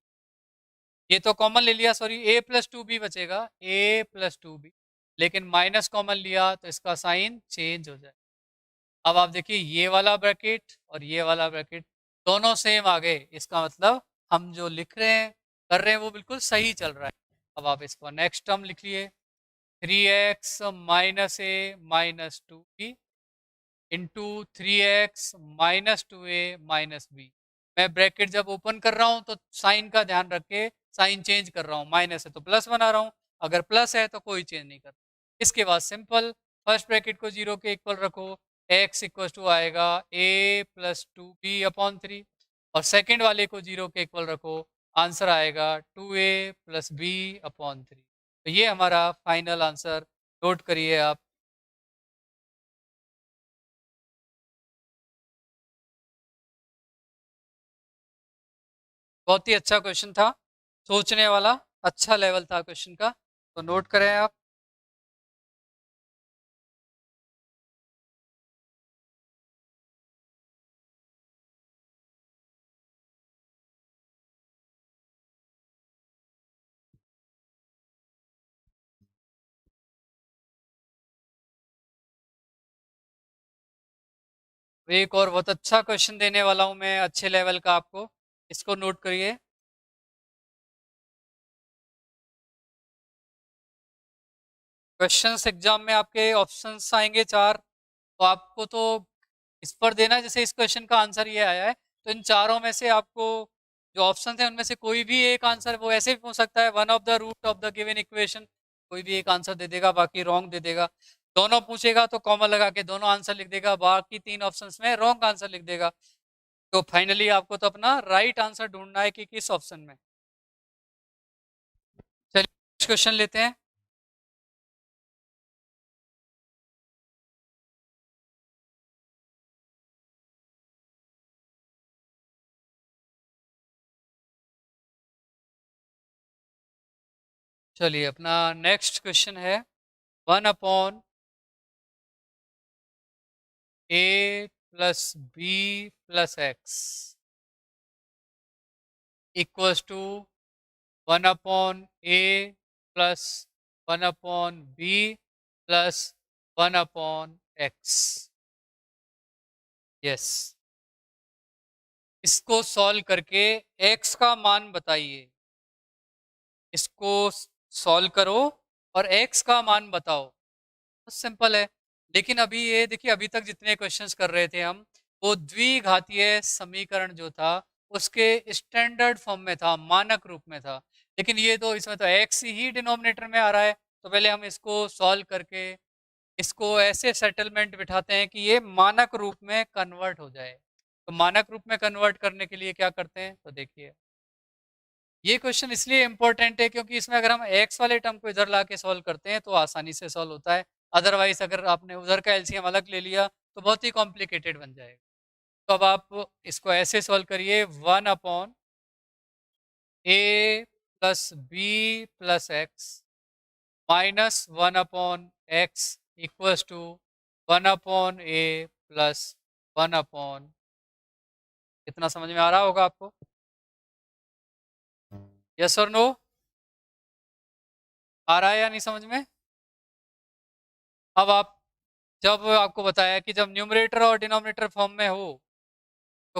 ये तो कॉमन ले लिया, सॉरी a प्लस 2b बचेगा, a प्लस 2b, लेकिन माइनस कॉमन लिया तो इसका साइन चेंज हो जाए। अब आप देखिए ये वाला ब्रैकेट और ये वाला ब्रैकेट दोनों सेम आ गए, इसका मतलब हम जो लिख रहे हैं कर रहे हैं वो बिल्कुल सही चल रहा है। अब आप इसको नेक्स्ट टर्म लिख लिए, 3x माइनस ए minus 2b into 3x minus 2a minus b. मैं ब्रैकेट जब ओपन कर रहा हूँ तो साइन का ध्यान रख के साइन चेंज कर रहा हूँ, माइनस है तो प्लस बना रहा हूँ, अगर प्लस है तो कोई चेंज नहीं कर। इसके बाद सिंपल फर्स्ट ब्रैकेट को जीरो के इक्वल रखो, x इक्वल टू आएगा a प्लस 2b अपॉन 3, और सेकेंड वाले को जीरो के इक्वल रखो, आंसर आएगा 2a प्लस बी अपॉन 3। तो ये हमारा फाइनल आंसर, नोट करिए आप। बहुत ही अच्छा क्वेश्चन था, सोचने वाला, अच्छा लेवल था क्वेश्चन का, तो नोट करें आप। एक और बहुत अच्छा क्वेश्चन देने वाला हूं मैं, अच्छे लेवल का आपको, इसको नोट करिए। क्वेश्चंस एग्जाम में आपके ऑप्शंस आएंगे चार, तो आपको तो इस पर देना है, जैसे इस क्वेश्चन का आंसर ये आया है तो इन चारों में से आपको जो ऑप्शन है उनमें से कोई भी एक आंसर, वो ऐसे भी हो सकता है one of the root of the given equation, कोई भी एक आंसर दे देगा बाकी रॉन्ग दे देगा। दोनों पूछेगा तो कॉमन लगा के दोनों आंसर लिख देगा, बाकी तीन ऑप्शंस में रॉन्ग आंसर लिख देगा। तो फाइनली आपको तो अपना राइट आंसर ढूंढना है कि किस ऑप्शन में। चलिए क्वेश्चन लेते हैं। चलिए अपना नेक्स्ट क्वेश्चन है, 1 upon A plus B plus x equals to 1 upon A plus 1 upon B plus 1 upon X. Yes, इसको सॉल्व करके एक्स का मान बताइए, इसको सॉल्व करो और एक्स का मान बताओ, बहुत सिंपल है। लेकिन अभी ये देखिए, अभी तक जितने क्वेश्चंस कर रहे थे हम, वो द्विघातीय समीकरण जो था उसके स्टैंडर्ड फॉर्म में था, मानक रूप में था, लेकिन ये तो इसमें तो एक्स ही डिनोमिनेटर में आ रहा है, तो पहले हम इसको सॉल्व करके इसको ऐसे सेटलमेंट बिठाते हैं कि ये मानक रूप में कन्वर्ट हो जाए। तो मानक रूप में कन्वर्ट करने के लिए क्या करते हैं, तो देखिए ये क्वेश्चन इसलिए इंपॉर्टेंट है क्योंकि इसमें अगर हम एक्स वाले टर्म को इधर ला के सॉल्व करते हैं तो आसानी से सॉल्व होता है, अदरवाइज अगर आपने उधर का एलसीएम अलग ले लिया तो बहुत ही कॉम्प्लिकेटेड बन जाएगा। तो अब आप इसको ऐसे सॉल्व करिए, 1 upon a plus b plus X minus 1 upon X equals to 1 upon a plus 1 upon, इतना समझ में आ रहा होगा आपको? यस और नो, आ रहा है या नहीं समझ में? अब आप, जब आपको बताया कि जब न्यूमरेटर और डिनोमिनेटर फॉर्म में हो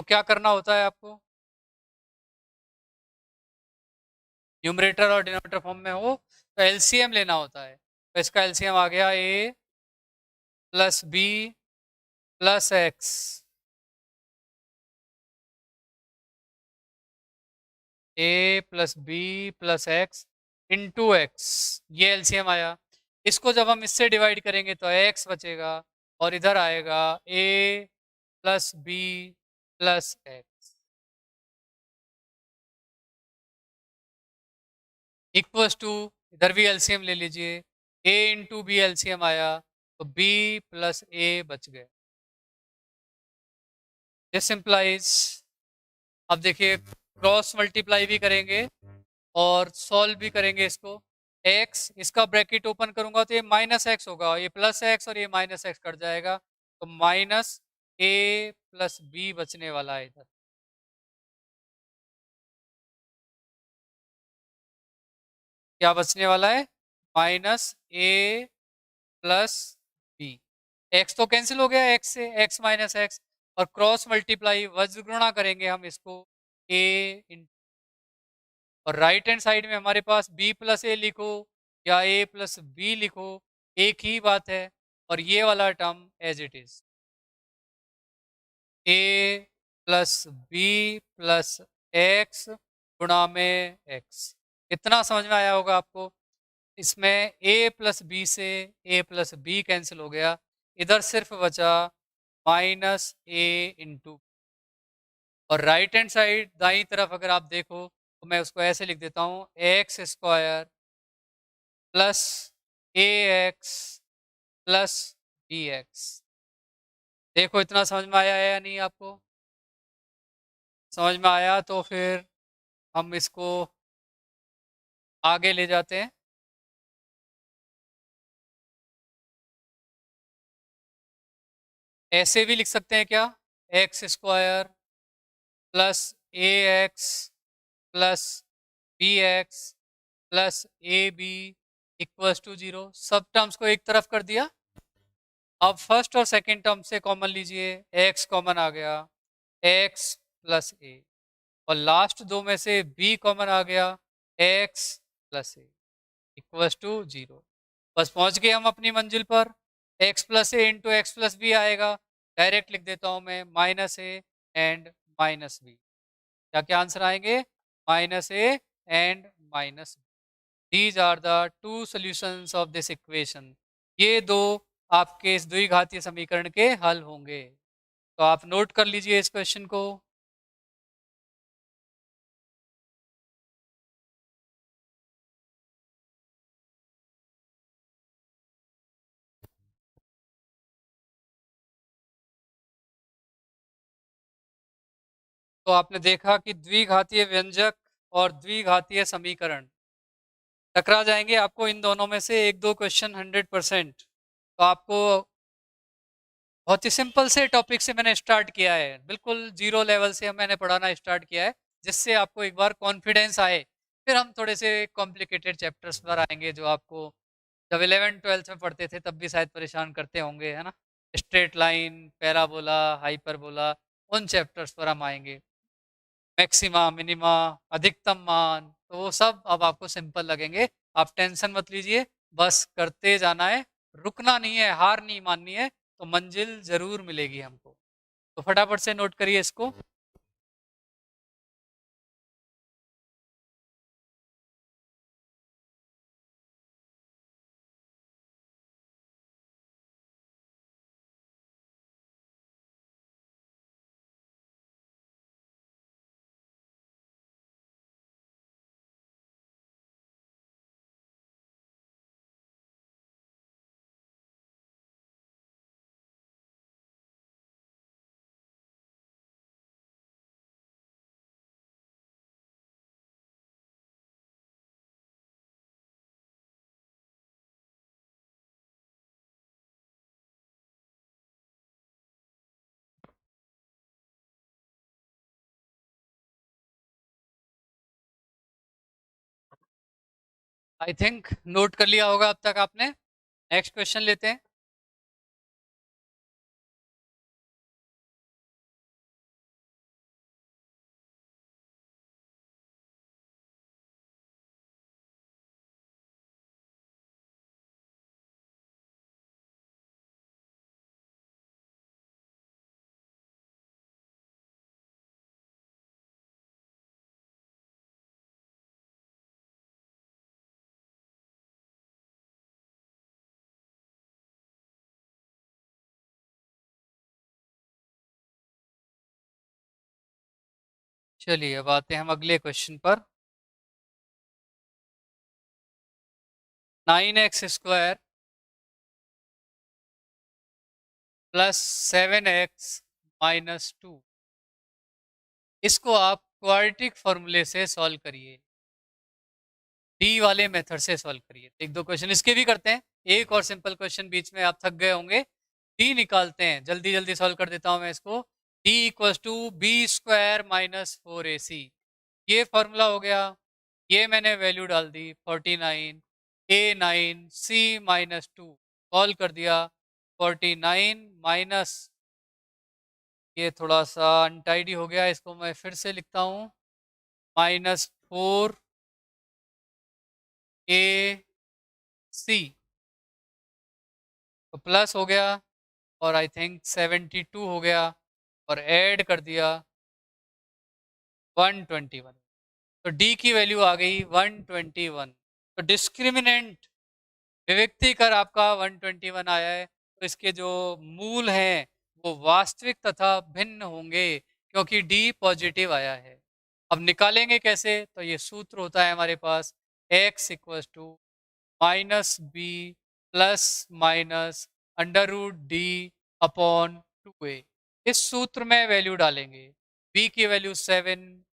तो क्या करना होता है आपको, न्यूमरेटर और डिनोमिनेटर फॉर्म में हो तो एलसीएम लेना होता है। तो इसका एलसीएम आ गया a plus B plus x, a plus B plus x into x, ये एलसीएम आया। इसको जब हम इससे डिवाइड करेंगे तो एक्स बचेगा और इधर आएगा a plus B plus x equals to, इधर भी एलसीएम ले लीजिए, ए इंटू बी एलसीएम आया तो बी प्लस ए बच गए। दिस इम्प्लाइज, अब देखिए क्रॉस मल्टीप्लाई भी करेंगे और सॉल्व भी करेंगे इसको। x, इसका ब्रैकेट ओपन करूंगा तो ये माइनस एक्स होगा, ये प्लस एक्स और ये माइनस एक्स कट जाएगा, तो माइनस ए प्लस बी बचने वाला है इधर। क्या बचने वाला है, minus A plus B. X तो कैंसिल हो गया एक्स से, एक्स माइनस एक्स, और क्रॉस मल्टीप्लाई वज्र गुणा करेंगे हम इसको ए, और राइट हैंड साइड में हमारे पास b प्लस ए लिखो या a प्लस बी लिखो, एक ही बात है, और ये वाला term as it is a plus B plus X गुणा में x। इतना समझ में आया होगा आपको। इसमें a प्लस बी से a प्लस बी कैंसिल हो गया, इधर सिर्फ बचा माइनस ए इंटू, और राइट हैंड साइड दाई तरफ अगर आप देखो तो मैं उसको ऐसे लिख देता हूँ, x square plus A X plus B x. देखो इतना समझ में आया है या नहीं आपको, समझ में आया तो फिर हम इसको आगे ले जाते हैं। ऐसे भी लिख सकते हैं क्या, X square plus A X plus B X plus A B equals to 0, सब टर्म्स को एक तरफ कर दिया। अब फर्स्ट और सेकंड टर्म से कॉमन लीजिए, एक्स कॉमन आ गया, एक्स प्लस ए, और लास्ट दो में से b कॉमन आ गया, x plus A equals to 0। बस पहुंच गए हम अपनी मंजिल पर। x plus A into X plus B आएगा, डायरेक्ट लिख देता हूं मैं minus A and minus B. क्या क्या आंसर आएंगे, minus A and minus B. These are the two solutions of this equation. ये दो आपके इस द्विघातीय समीकरण के हल होंगे। तो आप नोट कर लीजिए इस क्वेश्चन को। तो आपने देखा कि द्विघातीय व्यंजक और द्विघातीय समीकरण टकरा जाएंगे, आपको इन दोनों में से एक दो क्वेश्चन 100%। तो आपको बहुत ही सिंपल से टॉपिक से मैंने स्टार्ट किया है, बिल्कुल जीरो लेवल से मैंने पढ़ाना स्टार्ट किया है, जिससे आपको एक बार कॉन्फिडेंस आए। फिर हम थोड़े से कॉम्प्लिकेटेड चैप्टर्स पर आएंगे जो आपको जब 11th-12th में पढ़ते थे तब भी शायद परेशान करते होंगे, है ना। स्ट्रेट लाइन, पैराबोला, हाइपरबोला, उन चैप्टर्स पर हम आएंगे। मैक्सिमा, मिनिमा, अधिकतम मान, तो वो सब अब आपको सिंपल लगेंगे। आप टेंशन मत लीजिए, बस करते जाना है, रुकना नहीं है, हार नहीं माननी है, तो मंजिल जरूर मिलेगी हमको। तो फटाफट से नोट करिए इसको। आई थिंक नोट कर लिया होगा अब तक आपने। नेक्स्ट क्वेश्चन लेते हैं। चलिए अब आते हैं हम अगले क्वेश्चन पर। 9x² प्लस 7x-2, इसको आप क्वाड्रेटिक फॉर्मूले से सॉल्व करिए, डी वाले मेथड से सॉल्व करिए। एक दो क्वेश्चन इसके भी करते हैं, एक और सिंपल क्वेश्चन बीच में आप थक गए होंगे। डी निकालते हैं, जल्दी जल्दी सॉल्व कर देता हूं मैं इसको। D equal to b² minus 4ac, ये फॉर्मूला हो गया। ये मैंने वैल्यू डाल दी 49, a9 c-2 सॉल्व कर दिया। 49 माइनस, ये थोड़ा सा अनटाइडी हो गया, इसको मैं फिर से लिखता हूँ, -4 a c, तो प्लस हो गया और आई थिंक 72 हो गया और ऐड कर दिया 121, तो डी की वैल्यू आ गई 121। तो डिस्क्रिमिनेंट विविक्ति कर आपका 121 आया है, तो इसके जो मूल हैं वो वास्तविक तथा भिन्न होंगे क्योंकि डी पॉजिटिव आया है। अब निकालेंगे कैसे, तो ये सूत्र होता है हमारे पास x equal to minus B plus minus √d/2a। इस सूत्र में वैल्यू डालेंगे, b की वैल्यू 7,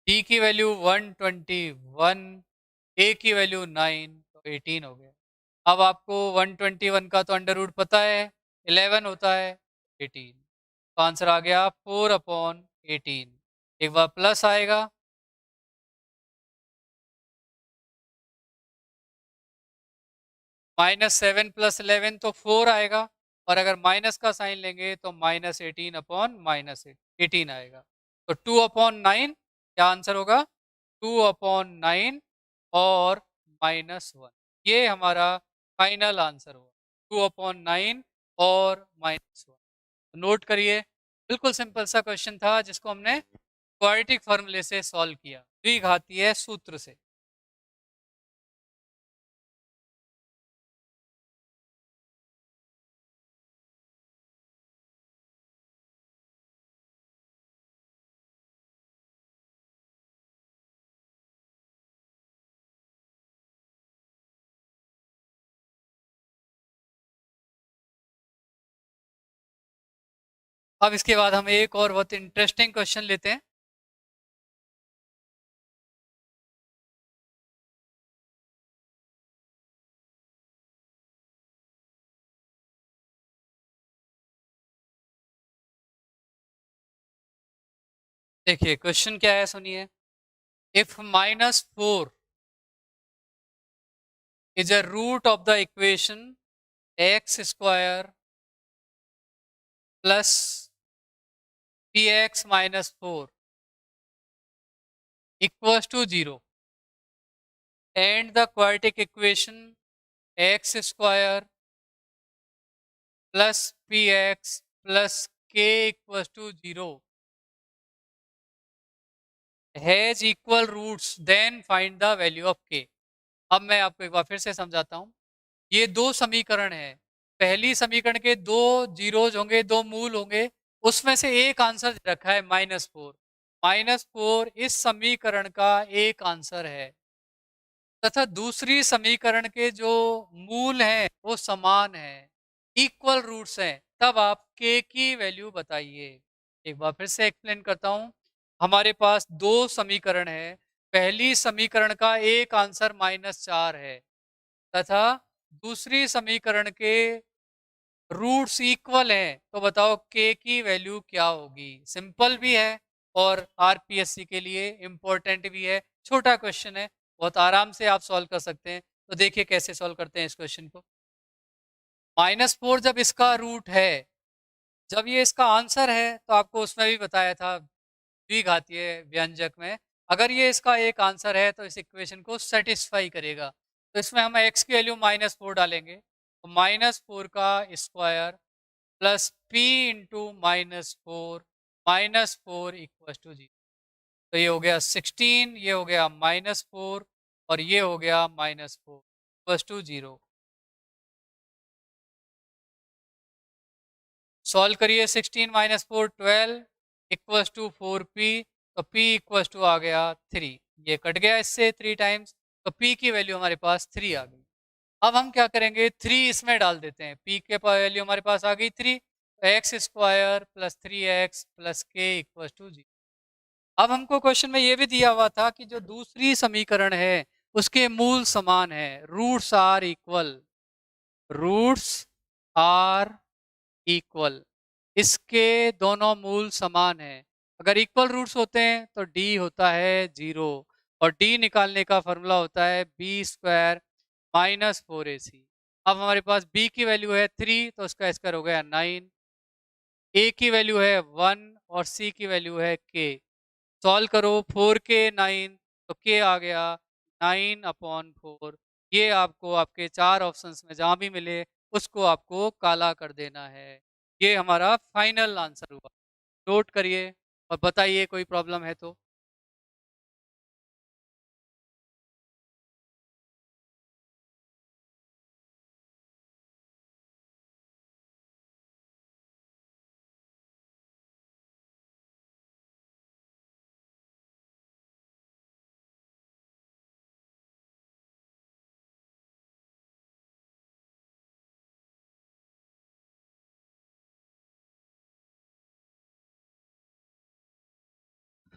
d की वैल्यू 121, a की वैल्यू 9, तो 18 हो गया। अब आपको 121 का तो अंडर रूट पता है, 11 होता है 18, तो आंसर आ गया 4/18। एक बार प्लस आएगा, -7 + 11 तो 4 आएगा, और अगर माइनस का साइन लेंगे तो -18/-18 आएगा, तो 2/9 क्या आंसर होगा, 2/9 और -1, ये हमारा फाइनल आंसर होगा, 2/9 और -1। नोट करिए, बिल्कुल सिंपल सा क्वेश्चन था जिसको हमने क्वाड्रेटिक फॉर्मूले से सॉल्व किया, द्विघातीय सूत्र से। अब इसके बाद हम एक और बहुत इंटरेस्टिंग क्वेश्चन लेते हैं। देखिए क्वेश्चन क्या है, सुनिए। If -4 is a root of the equation x² plus px minus 4 equals to 0, and the quadratic equation x² plus px plus k equals to 0 has equal roots, then find the value of k। अब मैं आपको एक बार फिर से समझाता हूँ। ये दो समीकरण हैं, पहली समीकरण के दो जीरोज होंगे, दो मूल होंगे, उसमें से एक आंसर दे रखा है -4। -4 इस समीकरण का एक आंसर है, तथा दूसरी समीकरण के जो मूल हैं वो समान हैं, इक्वल रूट्स हैं, तब आप k की वैल्यू बताइए। एक बार फिर से एक्सप्लेन करता हूं। हमारे पास दो समीकरण है, पहली समीकरण का एक आंसर -4 है, तथा दूसरी समीकरण के रूट्स इक्वल हैं, तो बताओ k की वैल्यू क्या होगी। सिंपल भी है और आरपीएससी के लिए इंपॉर्टेंट भी है, छोटा क्वेश्चन है, बहुत आराम से आप सॉल्व कर सकते हैं। तो देखिए कैसे सॉल्व करते हैं इस क्वेश्चन को। -4 जब इसका रूट है, जब ये इसका आंसर है, तो आपको उसमें भी बताया था द्विघातीय व्यंजक में, अगर ये इसका एक आंसर है तो इस इक्वेशन को सेटिस्फाई करेगा। तो इसमें हम x की वैल्यू -4 डालेंगे, तो -4 का square plus p into -4 -4 equal to 0। तो ये हो गया 16, ये हो गया -4 और ये हो गया -4 इक्वल टू 0। सॉल्व करिए, 16 - 4 12, इक्वल्स टू 4p, तो p इक्वल्स टू आ गया 3, ये कट गया इससे 3 टाइम्स, तो p की वैल्यू हमारे पास 3 आ गई। अब हम क्या करेंगे, 3 इसमें डाल देते हैं, p के वैल्यू हमारे पास आ गई 3, तो x square plus 3x plus के इक्वल्स टू 0। अब हमको क्वेश्चन में ये भी दिया हुआ था कि जो दूसरी समीकरण है उसके मूल समान है, roots are equal, roots are equal, इसके दोनों मूल समान हैं। अगर इक्वल रूट्स होते हैं तो d होता है 0, और d निकालने का फॉर्मूला होता है बी स्क्वायर माइनस 4ac। अब हमारे पास b की वैल्यू है 3, तो उसका स्क्वायर हो गया 9, a की वैल्यू है 1 और c की वैल्यू है k। सॉल्व करो, 4k 9, तो k आ गया 9/4। ये आपको आपके 4 ऑप्शंस में जहां भी मिले उसको आपको काला कर देना है। ये हमारा फाइनल आंसर हुआ। नोट करिए और बताइए कोई प्रॉब्लम है तो।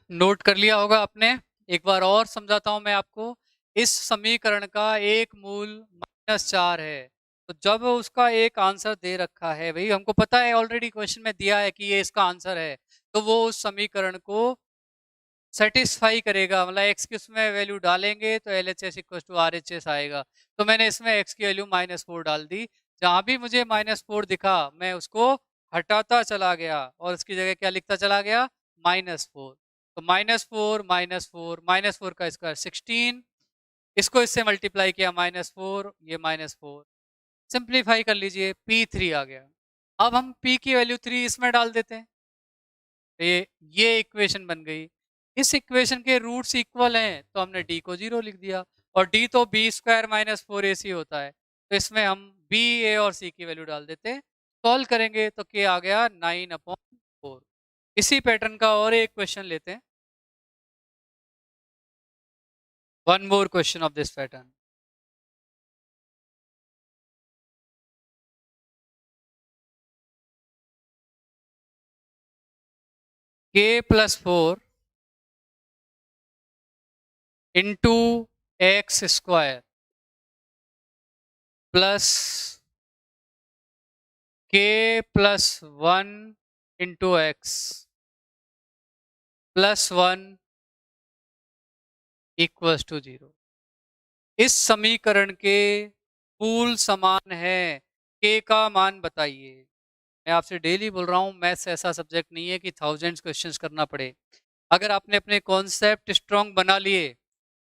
नोट कर लिया होगा आपने। एक बार और समझाता हूं मैं आपको। इस समीकरण का एक मूल -4 है, तो जब उसका एक आंसर दे रखा है, भाई हमको पता है ऑलरेडी क्वेश्चन में दिया है कि ये इसका आंसर है, तो वो उस समीकरण को सेटिस्फाई करेगा, मतलब एक्स की उसमें वैल्यू डालेंगे तो L H S equal to R H S आएगा। तो मैंने इसमें एक्स की वैल्यू -4 डाल दी, जहां भी मुझे -4 दिखा मैं उसको हटाता चला गया और उसकी जगह क्या लिखता चला गया, -4। तो -4 -4 -4 का स्क्वायर 16, इसको इससे मल्टीप्लाई किया -4, ये -4, सिंप्लीफाई कर लीजिए, P3 आ गया। अब हम P की वैल्यू 3 इसमें डाल देते हैं, तो ये इक्वेशन बन गई। इस इक्वेशन के रूट्स इक्वल हैं तो हमने d को 0 लिख दिया, और d तो बी स्क्वायर माइनस 4ac होता है, तो इसमें हम b, a और c की वैल्यू डाल देते हैं। सॉल्व करेंगे तो k आ गया 9/4। इसी पैटर्न का और एक क्वेश्चन लेते हैं, one more question of this pattern. k+4 into X square plus k+1 into X +1 equals to 0। इस समीकरण के मूल समान है, k का मान बताइए। मैं आपसे डेली बोल रहा हूँ, मैथ्स ऐसा सब्जेक्ट नहीं है कि थाउजेंड्स क्वेश्चंस करना पड़े। अगर आपने अपने कॉन्सेप्ट स्ट्रॉन्ग बना लिए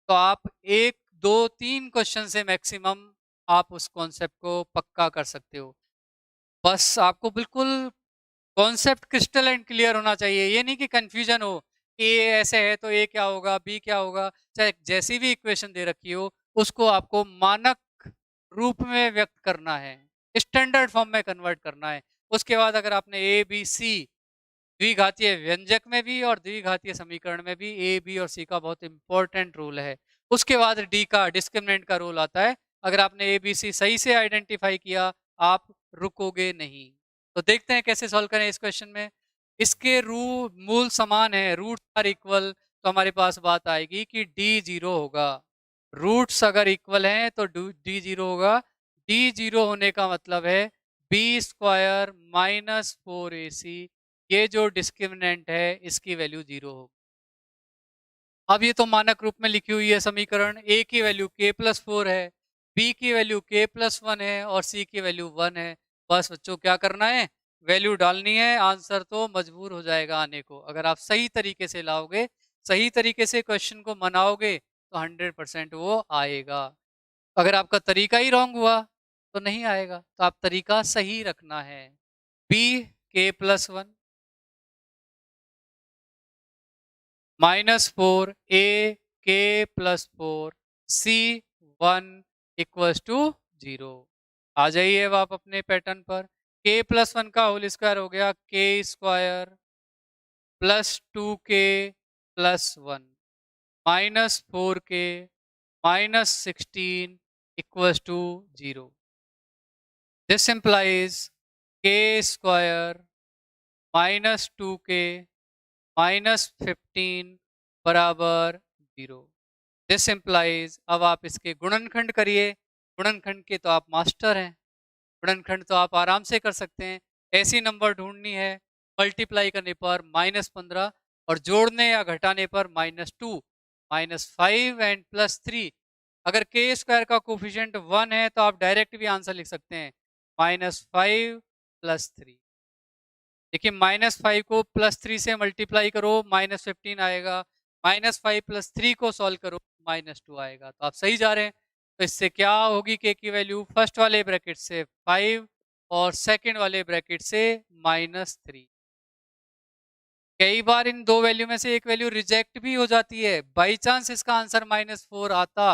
तो आप 1 2 3 क्वेश्चन से मैक्सिमम आप उस कॉन्सेप्ट को पक्का कर सकते हो। बस आपको बिल्कुल कॉन्सेप्ट क्रिस्टल एंड क्लियर होना चाहिए, ये नहीं कि कंफ्यूजन हो कि ये ऐसे है तो ए क्या होगा, बी क्या होगा। चाहे जैसी भी इक्वेशन दे रखी हो उसको आपको मानक रूप में व्यक्त करना है, स्टैंडर्ड फॉर्म में कन्वर्ट करना है। उसके बाद अगर आपने ए बी सी, द्विघातीय व्यंजक में भी और द्विघातीय समीकरण में भी ए बी और सी का बहुत इंपॉर्टेंट रोल है। उसके बाद डी का, डिस्क्रिमिनेंट का रोल आता है। अगर आपने ए बी सी सही से आइडेंटिफाई किया, आप रुकोगे नहीं। तो देखते हैं कैसे सॉल्व करें इस क्वेश्चन में। इसके मूल समान है, रूट आर इक्वल, तो हमारे पास बात आएगी कि डी 0 होगा। रूट्स अगर इक्वल हैं तो डी 0 होगा। डी 0 होने का मतलब है बी स्क्वायर -4ac, ये जो डिस्क्रिमिनेंट है इसकी वैल्यू 0 होगी। अब ये तो मानक रूप में लिखी हुई है समीकरण, a की वैल्यू k+4 है, b की वैल्यू k+1 है और c की वैल्यू 1 है। बस बच्चों क्या करना है, वैल्यू डालनी है, आंसर तो मजबूर हो जाएगा आने को। अगर आप सही तरीके से लाओगे, सही तरीके से क्वेश्चन को मनाओगे तो 100% वो आएगा। अगर आपका तरीका ही रॉन्ग हुआ तो नहीं आएगा, तो आप तरीका सही रखना है। b k+1 -4 a k+4 c 1 equals to 0। आ जाइए अब आप अपने पैटर्न पर। k+1 का होल स्क्वायर हो गया k² plus 2k plus 1 minus 4k minus 16 equals to 0. This implies k square minus 2k minus 15 बराबर 0. This implies, अब आप इसके गुणनखंड करिए, गुणनखंड के तो आप मास्टर हैं, गुणनखंड तो आप आराम से कर सकते हैं। ऐसी नंबर ढूंढनी है मल्टीप्लाई करने पर -15 और जोड़ने या घटाने पर -2 -5 एंड +3। अगर के स्क्वायर का कोफिशिएंट 1 है तो आप डायरेक्ट भी आंसर लिख सकते हैं -5 + 3। देखिए -5 को +3 से मल्टीप्लाई करो -15 आएगा, -5 + 3 को सॉल्व करो -2 आएगा। तो आप सही जा रहे हैं। तो इससे क्या होगी के की वैल्यू, फर्स्ट वाले ब्रैकेट से 5 और सेकंड वाले ब्रैकेट से -3। कई बार इन दो वैल्यू में से एक वैल्यू रिजेक्ट भी हो जाती है। बाई चांस इसका आंसर -4 आता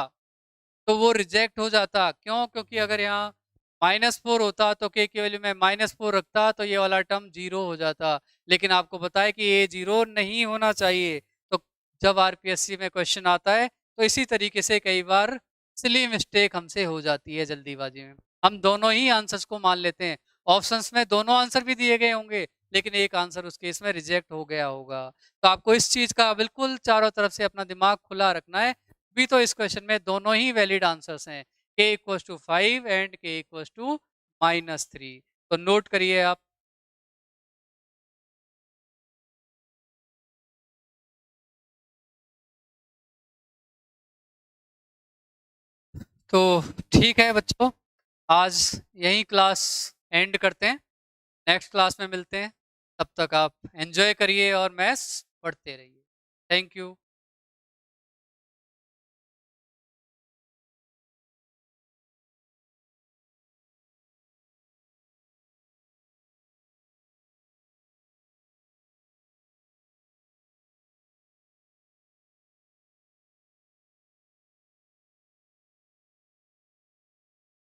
तो वो रिजेक्ट हो जाता। क्यों? क्योंकि अगर यहाँ -4 होता तो के की वैल्यू में -4 रखता तो ये वाला टर्म 0 हो जाता। लेकिन आपको पता है कि ये 0 नहीं होना चाहिए। तो जब आरपीएससी में क्वेश्चन आता है तो इसी तरीके से कई बार सिली मिस्टेक हमसे हो जाती है जल्दीबाजी में। हम दोनों ही आंसर्स को मान लेते हैं। ऑप्शंस में दोनों आंसर भी दिए गए होंगे लेकिन एक आंसर उस केस में रिजेक्ट हो गया होगा। तो आपको इस चीज का बिल्कुल चारों तरफ से अपना दिमाग खुला रखना है। भी तो इस क्वेश्चन में दोनों ही वैलिड आंसर्स हैं, k = 5 एंड k = -3। तो नोट करिए आप। तो ठीक है बच्चों, आज यही क्लास एंड करते हैं। नेक्स्ट क्लास में मिलते हैं। तब तक आप एंजॉय करिए और मैथ्स पढ़ते रहिए। Thank you.